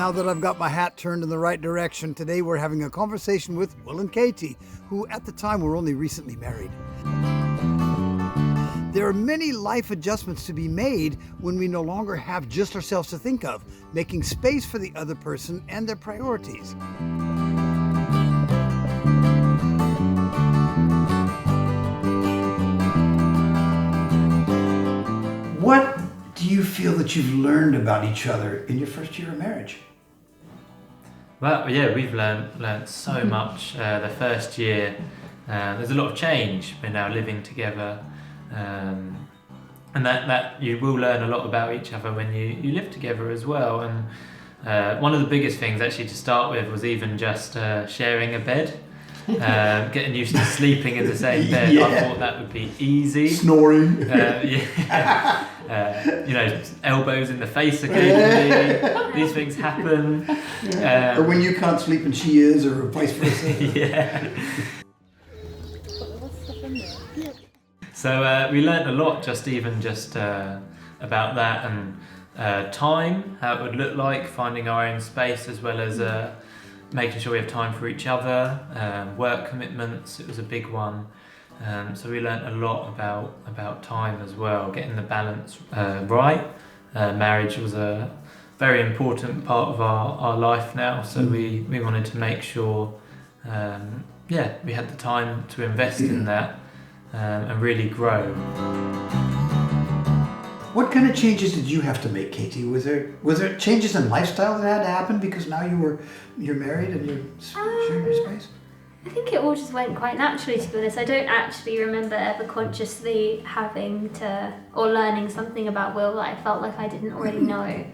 Now that I've got my hat turned in the right direction, today we're having a conversation with Will and Katie, who at the time were only recently married. There are many life adjustments to be made when we no longer have just ourselves to think of, making space for the other person and their priorities. What do you feel that you've learned about each other in your first year of marriage? Well, yeah, we've learned so much. The first year, there's a lot of change. We're now living together, and that you will learn a lot about each other when you live together as well. And one of the biggest things actually to start with was even just sharing a bed. Getting used to sleeping in the same bed. Yeah. I thought that would be easy. Snoring. Elbows in the face occasionally. These things happen. Or when you can't sleep and she is, or vice versa. Yeah. So we learnt a lot just about that and time, how it would look like, finding our own space, as well as making sure we have time for each other, work commitments. It was a big one. So we learnt a lot about time as well, getting the balance right. Marriage was a very important part of our life now, so we wanted to make sure we had the time to invest in that and really grow. What kind of changes did you have to make, Katie? Was there changes in lifestyle that had to happen because now you're married and you're sharing your space? I think it all just went quite naturally, to be honest. I don't actually remember ever consciously having to or learning something about Will that I felt like I didn't already know.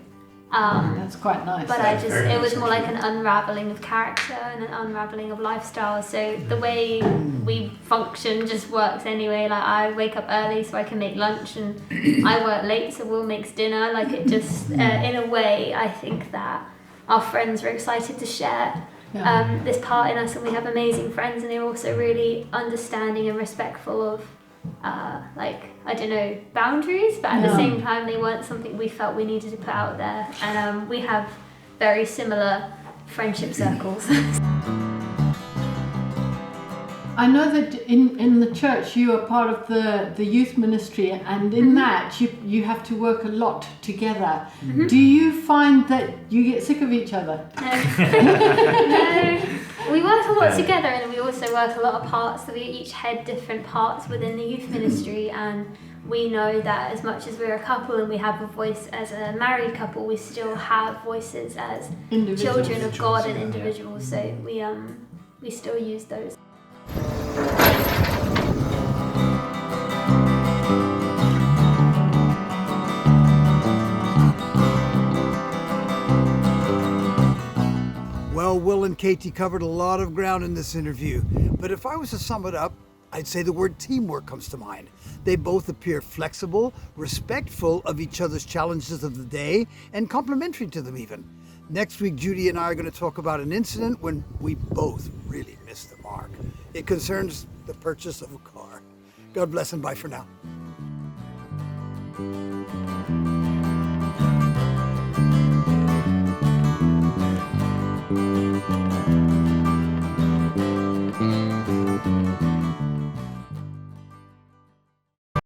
That's quite nice. But it was more like an unraveling of character and an unraveling of lifestyle. So the way we function just works anyway. Like, I wake up early so I can make lunch, and I work late so Will makes dinner. Like, it just, in a way, I think that our friends were excited to share this part in us, and we have amazing friends, and they're also really understanding and respectful of boundaries, but at the same time they weren't something we felt we needed to put out there. And we have very similar friendship circles. I know that in the church you are part of the youth ministry, and in that you have to work a lot together. Do you find that you get sick of each other? No. We work a lot together, and we also work a lot apart, so we each head different parts within the youth ministry, and we know that as much as we're a couple and we have a voice as a married couple, we still have voices as children of God and individuals, so we still use those. Well, Will and Katie covered a lot of ground in this interview, but if I was to sum it up, I'd say the word teamwork comes to mind. They both appear flexible, respectful of each other's challenges of the day, and complimentary to them even. Next week, Judy and I are going to talk about an incident when we both really missed the mark. It concerns the purchase of a car. God bless and bye for now.